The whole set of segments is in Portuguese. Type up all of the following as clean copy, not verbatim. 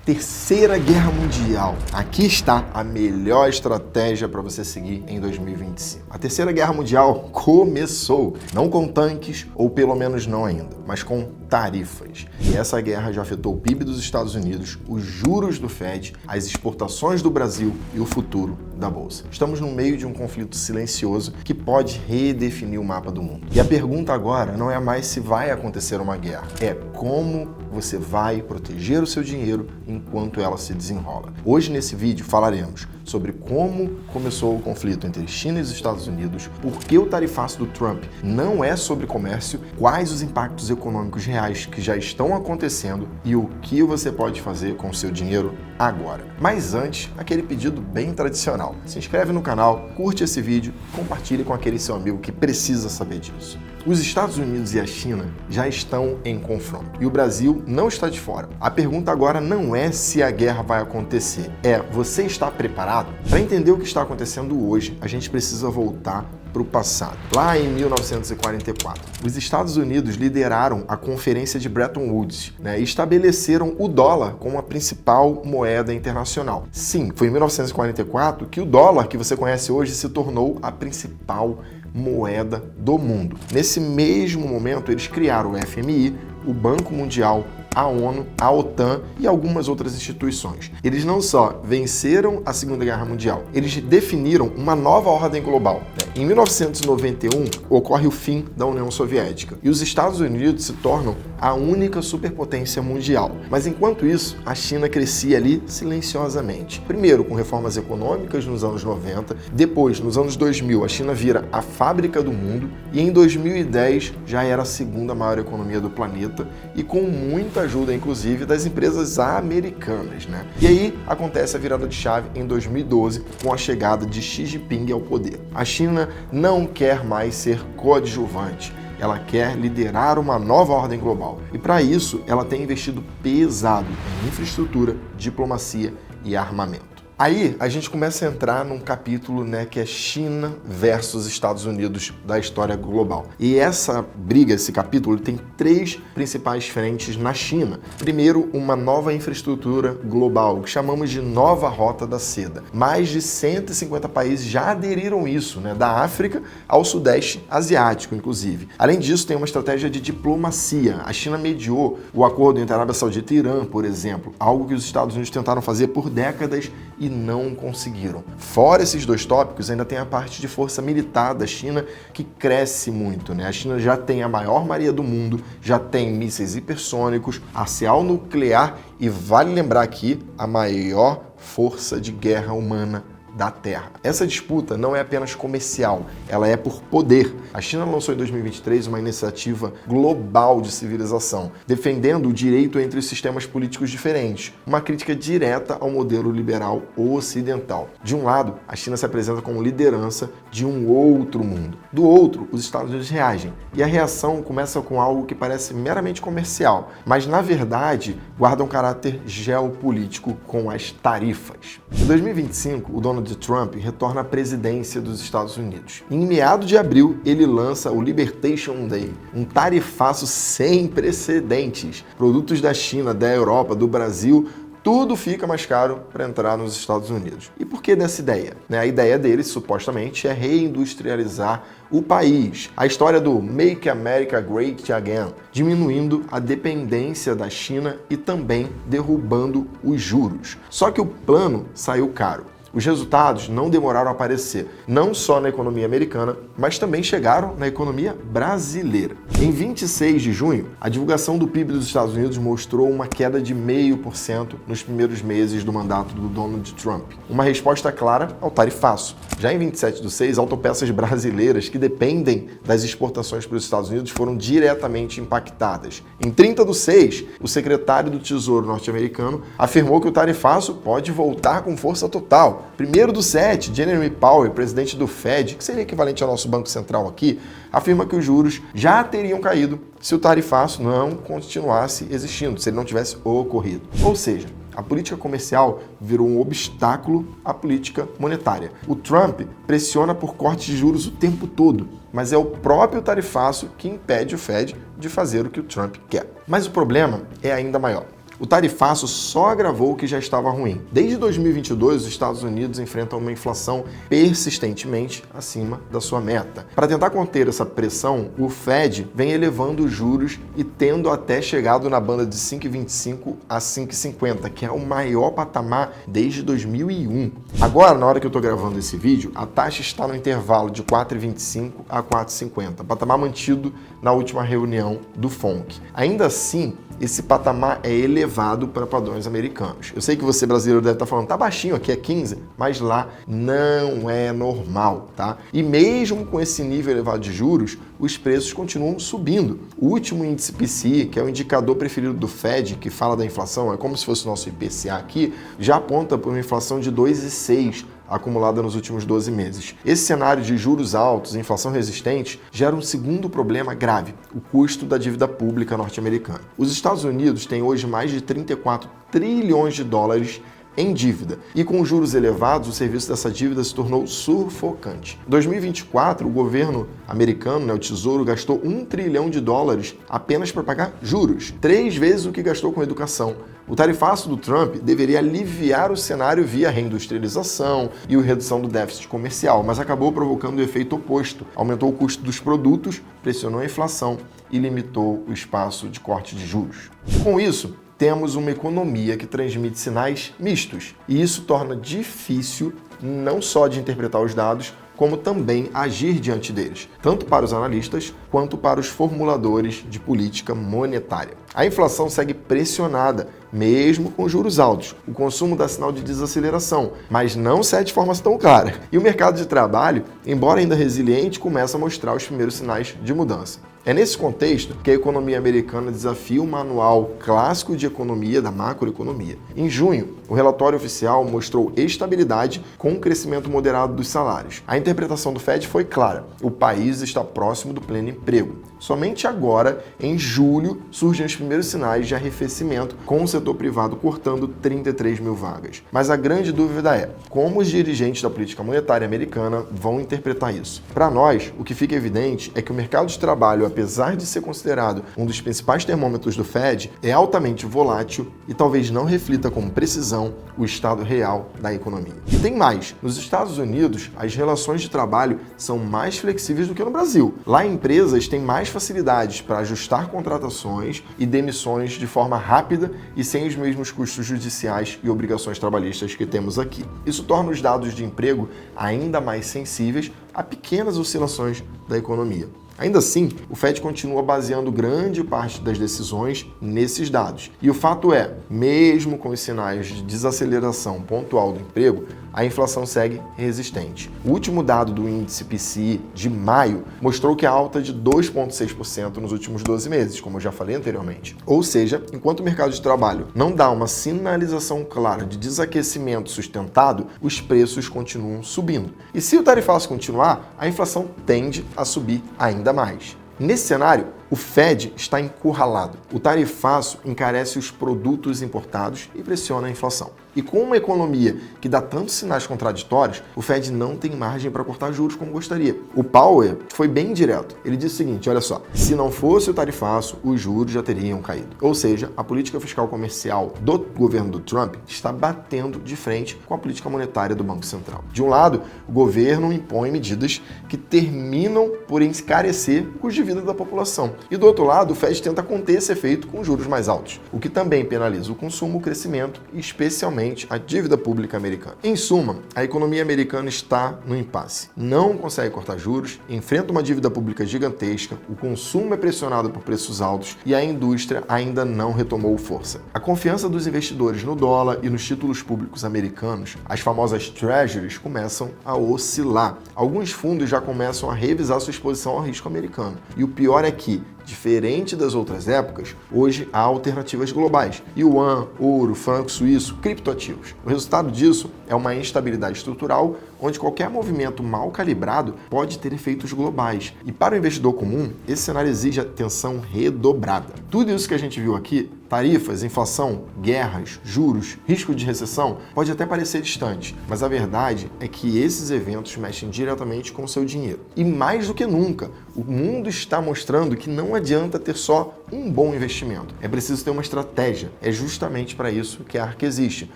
Terceira Guerra Mundial. Aqui está a melhor estratégia para você seguir em 2025. A Terceira Guerra Mundial começou, não com tanques, ou pelo menos não ainda, mas com tarifas. E essa guerra já afetou o PIB dos Estados Unidos, os juros do Fed, as exportações do Brasil e o futuro da Bolsa. Estamos no meio de um conflito silencioso que pode redefinir o mapa do mundo. E a pergunta agora não é mais se vai acontecer uma guerra, é como você vai proteger o seu dinheiro enquanto ela se desenrola. Hoje nesse vídeo falaremos sobre como começou o conflito entre China e os Estados Unidos, por que o tarifaço do Trump não é sobre comércio, quais os impactos econômicos reais que já estão acontecendo e o que você pode fazer com o seu dinheiro agora. Mas antes, aquele pedido bem tradicional. Se inscreve no canal, curte esse vídeo, compartilhe com aquele seu amigo que precisa saber disso. Os Estados Unidos e a China já estão em confronto e o Brasil não está de fora. A pergunta agora não é se a guerra vai acontecer, é: você está preparado? Para entender o que está acontecendo hoje, a gente precisa voltar para o passado. Lá em 1944, os Estados Unidos lideraram a Conferência de Bretton Woods, e estabeleceram o dólar como a principal moeda internacional. Sim, foi em 1944 que o dólar que você conhece hoje se tornou a principal moeda do mundo. Nesse mesmo momento, eles criaram o FMI, o Banco Mundial, a ONU, a OTAN e algumas outras instituições. Eles não só venceram a Segunda Guerra Mundial, eles definiram uma nova ordem global. Em 1991, ocorre o fim da União Soviética e os Estados Unidos se tornam a única superpotência mundial. Mas enquanto isso, a China crescia ali silenciosamente. Primeiro com reformas econômicas nos anos 90, depois, nos anos 2000, a China vira a fábrica do mundo e em 2010 já era a segunda maior economia do planeta e com muita ajuda, inclusive, das empresas americanas, E aí acontece a virada de chave em 2012 com a chegada de Xi Jinping ao poder. A China não quer mais ser coadjuvante. Ela quer liderar uma nova ordem global. E para isso, ela tem investido pesado em infraestrutura, diplomacia e armamento. Aí a gente começa a entrar num capítulo, que é China versus Estados Unidos da história global. E essa briga, esse capítulo, tem três principais frentes na China. Primeiro, uma nova infraestrutura global, que chamamos de Nova Rota da Seda. Mais de 150 países já aderiram isso, da África ao Sudeste Asiático, inclusive. Além disso, tem uma estratégia de diplomacia. A China mediou o acordo entre a Arábia Saudita e Irã, por exemplo, algo que os Estados Unidos tentaram fazer por décadas e não conseguiram. Fora esses dois tópicos, ainda tem a parte de força militar da China, que cresce muito, A China já tem a maior marinha do mundo, já tem mísseis hipersônicos, arsenal nuclear e, vale lembrar aqui, a maior força de guerra humana da Terra. Essa disputa não é apenas comercial, ela é por poder. A China lançou em 2023 uma iniciativa global de civilização, defendendo o direito entre os sistemas políticos diferentes, uma crítica direta ao modelo liberal ocidental. De um lado, a China se apresenta como liderança de um outro mundo. Do outro, os Estados Unidos reagem. E a reação começa com algo que parece meramente comercial, mas na verdade guarda um caráter geopolítico com as tarifas. Em 2025, o Donald Trump retorna à presidência dos Estados Unidos. Em meados de abril, ele lança o Liberation Day, um tarifaço sem precedentes. Produtos da China, da Europa, do Brasil, tudo fica mais caro para entrar nos Estados Unidos. E por que dessa ideia? A ideia deles, supostamente, é reindustrializar o país. A história do Make America Great Again, diminuindo a dependência da China e também derrubando os juros. Só que o plano saiu caro. Os resultados não demoraram a aparecer, não só na economia americana, mas também chegaram na economia brasileira. Em 26 de junho, a divulgação do PIB dos Estados Unidos mostrou uma queda de 0,5% nos primeiros meses do mandato do Donald Trump. Uma resposta clara ao tarifaço. Já em 27/6, autopeças brasileiras que dependem das exportações para os Estados Unidos foram diretamente impactadas. Em 30/6, o secretário do Tesouro norte-americano afirmou que o tarifaço pode voltar com força total. 1/7, Jeremy Powell, presidente do Fed, que seria equivalente ao nosso Banco Central aqui, afirma que os juros já teriam caído se o tarifaço não continuasse existindo, se ele não tivesse ocorrido. Ou seja, a política comercial virou um obstáculo à política monetária. O Trump pressiona por cortes de juros o tempo todo, mas é o próprio tarifaço que impede o Fed de fazer o que o Trump quer. Mas o problema é ainda maior. O tarifaço só agravou o que já estava ruim. Desde 2022, os Estados Unidos enfrentam uma inflação persistentemente acima da sua meta. Para tentar conter essa pressão, o Fed vem elevando os juros e tendo até chegado na banda de 5,25 a 5,50, que é o maior patamar desde 2001. Agora, na hora que eu estou gravando esse vídeo, a taxa está no intervalo de 4,25 a 4,50, patamar mantido na última reunião do FONC. Ainda assim, esse patamar é elevado para padrões americanos. Eu sei que você brasileiro deve estar falando, tá baixinho, aqui é 15, mas lá não é normal, tá? E mesmo com esse nível elevado de juros, os preços continuam subindo. O último índice PCE, que é o indicador preferido do Fed, que fala da inflação, é como se fosse o nosso IPCA aqui, já aponta para uma inflação de 2,6%, acumulada nos últimos 12 meses. Esse cenário de juros altos e inflação resistente gera um segundo problema grave, o custo da dívida pública norte-americana. Os Estados Unidos têm hoje mais de 34 trilhões de dólares em dívida. E com juros elevados, o serviço dessa dívida se tornou sufocante. Em 2024, o governo americano, o Tesouro, gastou 1 trilhão de dólares apenas para pagar juros, 3 vezes o que gastou com educação. O tarifaço do Trump deveria aliviar o cenário via reindustrialização e a redução do déficit comercial, mas acabou provocando o efeito oposto. Aumentou o custo dos produtos, pressionou a inflação e limitou o espaço de corte de juros. Com isso, temos uma economia que transmite sinais mistos, e isso torna difícil não só de interpretar os dados, como também agir diante deles, tanto para os analistas quanto para os formuladores de política monetária. A inflação segue pressionada, mesmo com juros altos. O consumo dá sinal de desaceleração, mas não cede de forma tão clara. E o mercado de trabalho, embora ainda resiliente, começa a mostrar os primeiros sinais de mudança. É nesse contexto que a economia americana desafia o manual clássico de economia da macroeconomia. Em junho, o relatório oficial mostrou estabilidade com um crescimento moderado dos salários. A interpretação do Fed foi clara: o país está próximo do pleno emprego. Somente agora, em julho, surgem os primeiros sinais de arrefecimento, com o setor privado cortando 33 mil vagas. Mas a grande dúvida é como os dirigentes da política monetária americana vão interpretar isso. Para nós, o que fica evidente é que o mercado de trabalho, apesar de ser considerado um dos principais termômetros do Fed, é altamente volátil e talvez não reflita com precisão o estado real da economia. E tem mais: nos Estados Unidos, as relações de trabalho são mais flexíveis do que no Brasil. Lá, empresas têm mais facilidades para ajustar contratações e demissões de forma rápida e sem os mesmos custos judiciais e obrigações trabalhistas que temos aqui. Isso torna os dados de emprego ainda mais sensíveis a pequenas oscilações da economia. Ainda assim, o Fed continua baseando grande parte das decisões nesses dados. E o fato é, mesmo com os sinais de desaceleração pontual do emprego, a inflação segue resistente. O último dado do índice PCE de maio mostrou que a alta de 2,6% nos últimos 12 meses, como eu já falei anteriormente. Ou seja, enquanto o mercado de trabalho não dá uma sinalização clara de desaquecimento sustentado, os preços continuam subindo. E se o tarifaço continuar, a inflação tende a subir ainda mais. Nesse cenário, o Fed está encurralado. O tarifaço encarece os produtos importados e pressiona a inflação. E com uma economia que dá tantos sinais contraditórios, o Fed não tem margem para cortar juros como gostaria. O Powell foi bem direto. Ele disse o seguinte: olha só, se não fosse o tarifaço, os juros já teriam caído. Ou seja, a política fiscal comercial do governo do Trump está batendo de frente com a política monetária do Banco Central. De um lado, o governo impõe medidas que terminam por encarecer o custo de vida da população. E do outro lado, o Fed tenta conter esse efeito com juros mais altos, o que também penaliza o consumo, o crescimento e especialmente a dívida pública americana. Em suma, a economia americana está no impasse. Não consegue cortar juros, enfrenta uma dívida pública gigantesca, o consumo é pressionado por preços altos e a indústria ainda não retomou força. A confiança dos investidores no dólar e nos títulos públicos americanos, as famosas treasuries, começam a oscilar. Alguns fundos já começam a revisar sua exposição ao risco americano. E o pior é que, diferente das outras épocas, hoje há alternativas globais: yuan, ouro, franco suíço, criptoativos. O resultado disso é uma instabilidade estrutural, onde qualquer movimento mal calibrado pode ter efeitos globais. E para o investidor comum, esse cenário exige atenção redobrada. Tudo isso que a gente viu aqui Tarifas, inflação, guerras, juros, risco de recessão pode até parecer distante, mas a verdade é que esses eventos mexem diretamente com o seu dinheiro. E mais do que nunca, o mundo está mostrando que não adianta ter só um bom investimento. É preciso ter uma estratégia. É justamente para isso que a Arca existe,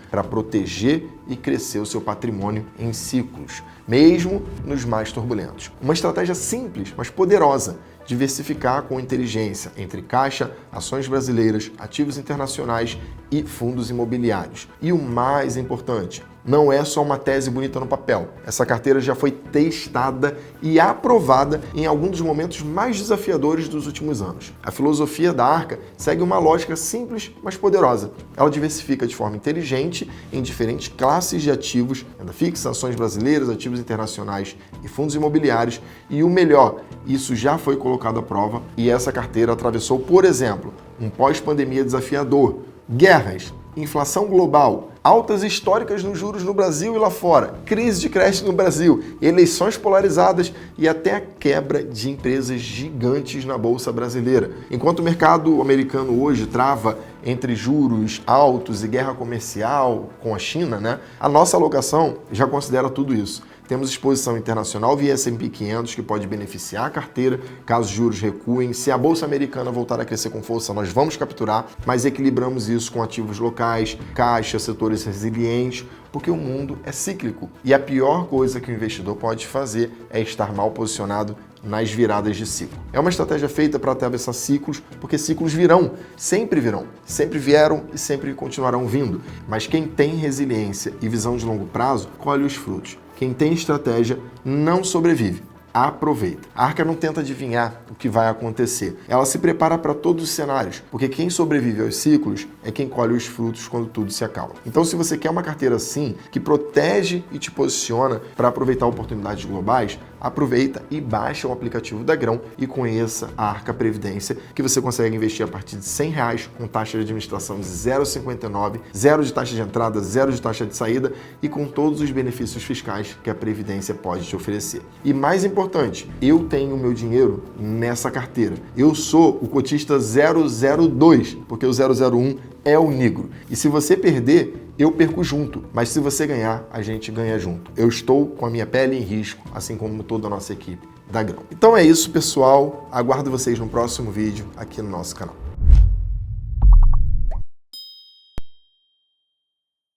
para proteger e crescer o seu patrimônio em ciclos, mesmo nos mais turbulentos. Uma estratégia simples, mas poderosa. Diversificar com inteligência entre caixa, ações brasileiras, ativos internacionais e fundos imobiliários. E o mais importante, não é só uma tese bonita no papel. Essa carteira já foi testada e aprovada em alguns dos momentos mais desafiadores dos últimos anos. A filosofia da Arca segue uma lógica simples, mas poderosa. Ela diversifica de forma inteligente em diferentes classes de ativos, renda fixa, ações brasileiras, ativos internacionais e fundos imobiliários. E o melhor, isso já foi colocado à prova e essa carteira atravessou, por exemplo, um pós-pandemia desafiador, guerras, inflação global, altas históricas nos juros no Brasil e lá fora, crise de crédito no Brasil, eleições polarizadas e até a quebra de empresas gigantes na Bolsa brasileira. Enquanto o mercado americano hoje trava entre juros altos e guerra comercial com a China, a nossa alocação já considera tudo isso. Temos exposição internacional via S&P 500 que pode beneficiar a carteira caso os juros recuem. Se a Bolsa Americana voltar a crescer com força, nós vamos capturar, mas equilibramos isso com ativos locais, caixa, setores resilientes, porque o mundo é cíclico. E a pior coisa que o investidor pode fazer é estar mal posicionado nas viradas de ciclo. É uma estratégia feita para atravessar ciclos, porque ciclos virão, sempre vieram e sempre continuarão vindo. Mas quem tem resiliência e visão de longo prazo, colhe os frutos. Quem tem estratégia não sobrevive. Aproveita. A Arca não tenta adivinhar o que vai acontecer. Ela se prepara para todos os cenários, porque quem sobrevive aos ciclos é quem colhe os frutos quando tudo se acalma. Então, se você quer uma carteira assim, que protege e te posiciona para aproveitar oportunidades globais, aproveita e baixa o aplicativo da Grão e conheça a Arca Previdência, que você consegue investir a partir de R$100 com taxa de administração de 0,59, zero de taxa de entrada, zero de taxa de saída e com todos os benefícios fiscais que a Previdência pode te oferecer. E mais importante, eu tenho meu dinheiro nessa carteira. Eu sou o cotista 002, porque o 001 é o negro. E se você perder, eu perco junto. Mas se você ganhar, a gente ganha junto. Eu estou com a minha pele em risco, assim como toda a nossa equipe da Grão. Então é isso, pessoal. Aguardo vocês no próximo vídeo aqui no nosso canal.